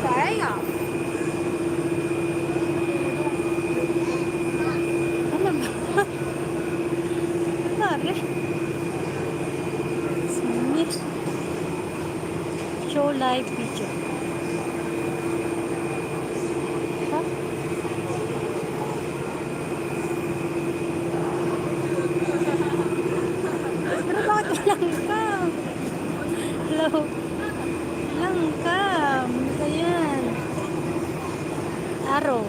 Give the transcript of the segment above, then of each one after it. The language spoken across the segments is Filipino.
Sayang. Ano ba? Pare. Singit. Show live video. Ha? Pero bakit walang cam? Hello? Walang cam. Ayan. Araw.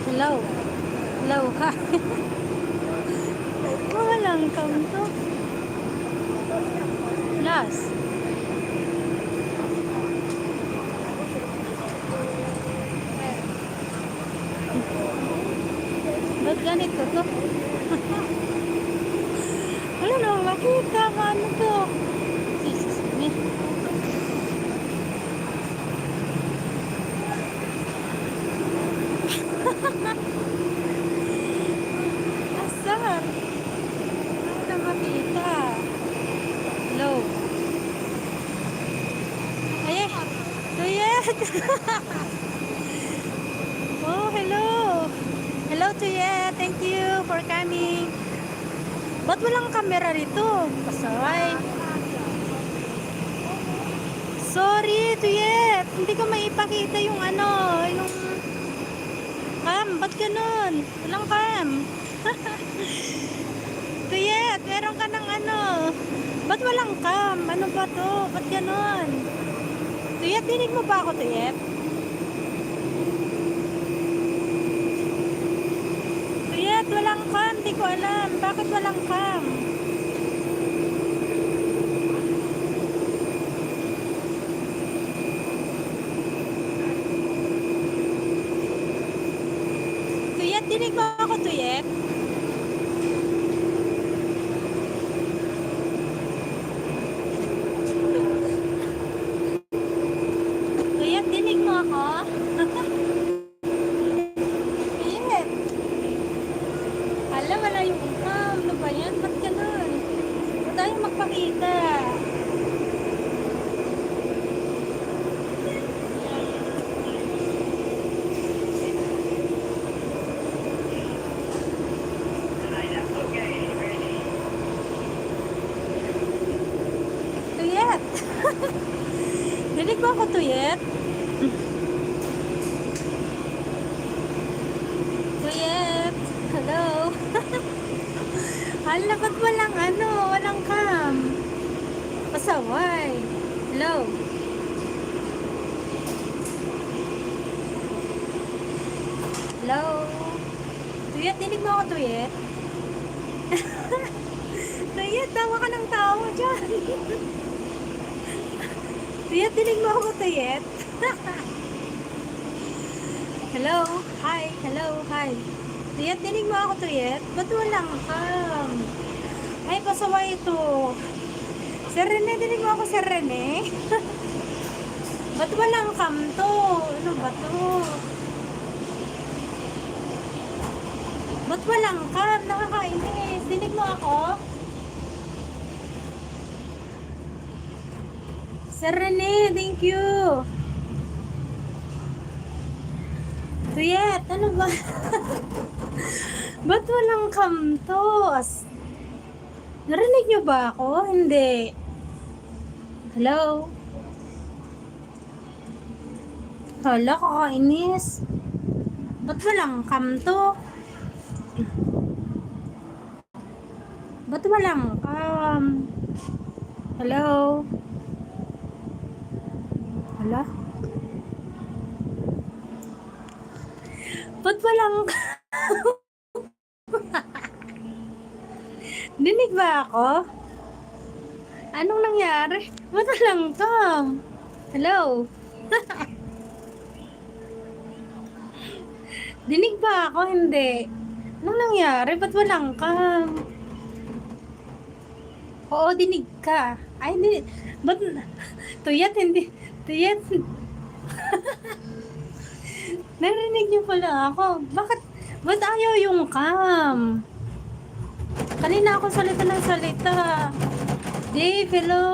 Hello? Hello ka? Walang cam to. Last. Ba't ganito to? Wala naman makita ka ano to. Jesus me. Asar. Wala makita. Hello. Ay, Tuyet. Oh, hello. Hello, Tuyet. Thank you for coming. Ba't walang camera rito? Pasaway. Sorry, Tuyet. Hindi ko maipakita yung ano, yung cam. Ba't ganun? Walang cam. Tuyet, meron ka ng ano. Ba't walang cam? Ano ba to? Ba't ganun? Tuyet, dinig mo ba ako, Tuyet? Tuyet, walang cam. Di ko alam. Bakit walang cam? Tuyet, dinig mo ako, Tuyet? Tuyet, dinig mo ako? Tuyet. Alam, wala yung cam. Ano ba yan? Ba't ganun? Ba't tayo magpakita? Tuyet. Dinig mo ako, Tuyet? Tuyet. Hello. Hala, ba't walang ano? Walang cam. Pasaway. Hello. Hello. Tuyet, dinig mo ako, Tuyet? Tuyet, tawa ka ng tawa dyan. Tuyet, dinig mo ako, Tuyet? Hello. Hi. Hello. Hi. Tuyet, dinig mo ako, Tuyet? Ba't walang cam? Ay, pasaway ito. Sir Rene, dinig mo ako, Sir Rene? Ba't walang cam to? Ano ba to? Ba't walang cam? Nakakainis. Dinig mo ako? Sir Rene, thank you. Tuyet, ano ba? Ba't walang cam to? Narinig nyo ba ako? Hindi. Hello? Hala, kakainis. Ba't walang cam to? Ba't walang cam? Hello? Hala? Ba't walang Dinig ba ako? Anong nangyari? Ba't walang cam? Hello? Dinig ba ako? Hindi. Anong nangyari? Ba't walang cam? Oo, dinig ka. Ay, dinig. Ba't? Tuyet, hindi. Tuyet. Narinig niyo pala ako. Bakit? Ba't ayaw yung cam? Kanina ako salita ng salita. Dave, hello.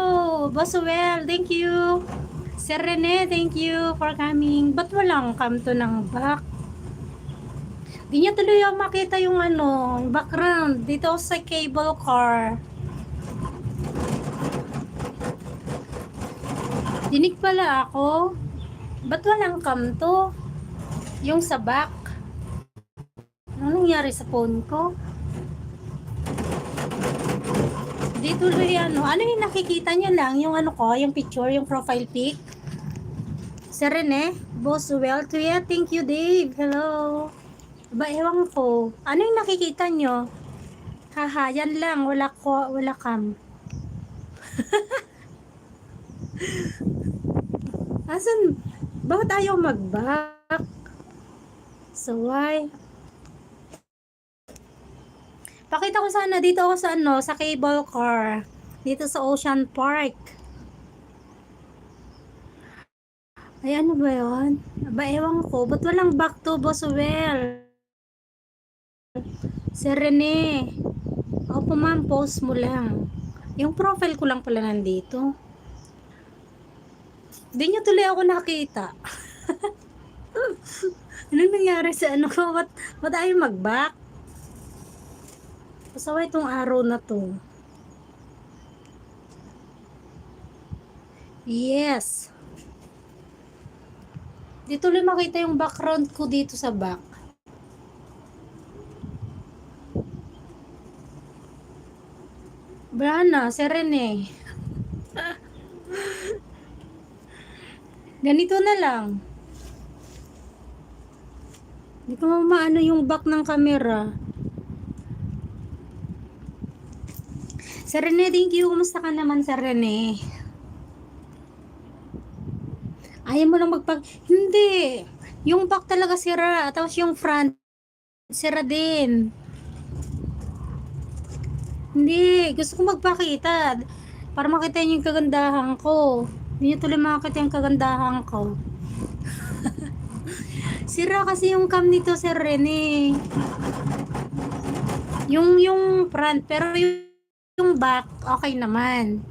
Boswell, thank you. Sir Rene, thank you for coming. Ba't walang cam to ng back? Di niya tuloy yung makita yung ano, background. Dito ako sa cable car. Dinig pala ako. Ba't walang cam to? Yung sa back. Ano nangyari sa phone ko? Di tuloy ano. Ano yung nakikita niya lang? Yung ano ko, yung picture, yung profile pic. Sir Rene, Boswell, Tuya, thank you Dave. Hello. Ba, ewan ko. Ano yung nakikita nyo? Haha, yan lang. Wala ko, wala cam. Asan? Bakit ayaw mag-back? So why? Pakita ko sana dito ako sa ano, sa cable car. Dito sa Ocean Park. Ay, ano ba yun? Ba, ewan ko. Ba't walang back to Boswell? Sir Rene. Opo ma'am, post mo lang. Yung profile ko lang pala nandito. Hindi nyo tuloy ako nakita. Anong nangyari sa ano ko? Ba't ayaw mag-back? Pasaway itong araw na to. Yes. Di tuloy makita yung background ko dito sa back. Brana, Sir Rene. Ganito na lang. Hindi ko maano yung back ng camera. Sir Rene, thank you. Kumusta ka naman, Sir Rene? Ayaw mo lang Hindi. Yung back talaga sira. Tapos yung front, sira din. Hindi. Gusto ko magpakita. Para makita niyo yung kagandahan ko. Hindi niyo tuloy makakita yung kagandahan ko. Sira kasi yung cam nito, Sir Rene. Yung front, pero yung back, okay naman.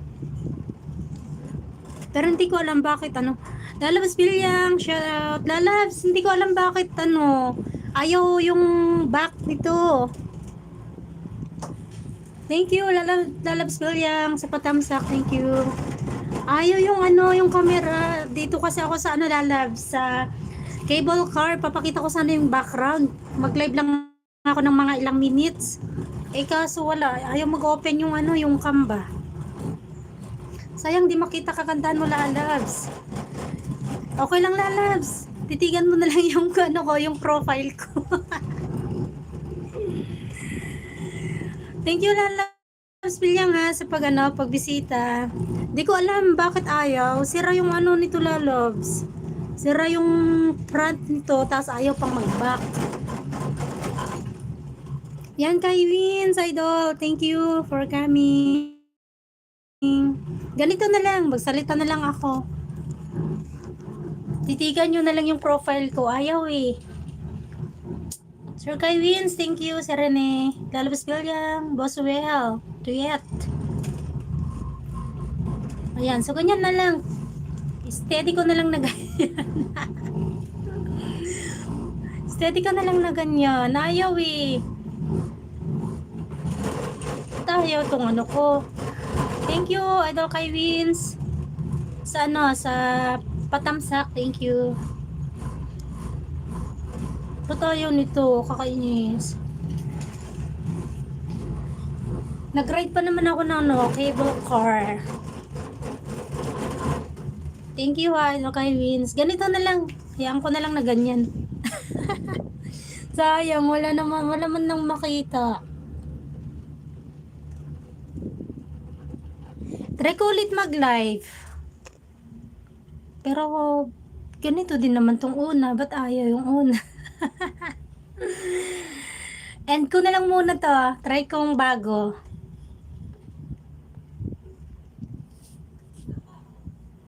Pero hindi ko alam bakit ano. Lalabas Bilyang, shoutout. Lalabas, hindi ko alam bakit ano. Ayaw yung back nito. Thank you, Lalabas Bilyang sa patamsak. Thank you. Ayaw yung ano, yung camera. Dito kasi ako sa ano, Lalabas, sa cable car. Papakita ko sana yung background. Mag-live lang ako ng mga ilang minutes. Eh kaso wala. Ayaw mag-open yung ano, yung cam ba. Sayang di makita kagandahan mo, Lalabs. Okay lang, Lalabs. Titigan mo na lang yung ano ko, yung profile ko. Thank you, Lalabs Bilyang ha, sa pagbisita. Di ko alam bakit ayaw. Sira yung ano nito, Lalabs. Sira yung front nito, tapos ayaw pang mag-back. Yan kay Vince, idol. Thank you for coming. Ganito na lang, magsalita na lang ako. Titigan nyo na lang yung profile ko. Ayaw eh. Sir Kai Wins, thank you. Sir Rene. Lalabas Bilyang. Boswell. Tuyet. Ayan, so ganyan na lang. Steady ko na lang na ganyan. Steady ko na lang na ganyan. Ayaw eh. Ayaw tong ano ko. Thank you, Idol Kai Wins. Sa ano, sa patamsak. Thank you. Ito tayo nito, kakainis. Nag-ride pa naman ako ng ano, cable car. Thank you ha, Idol Kai Wins. Ganito na lang. Hayaan ko na lang na ganyan. Sayang, wala man nang makita. Try ko ulit mag-live. Pero, ganito din naman tong una. Ba't ayaw yung una? End ko na lang muna to. Try kong bago.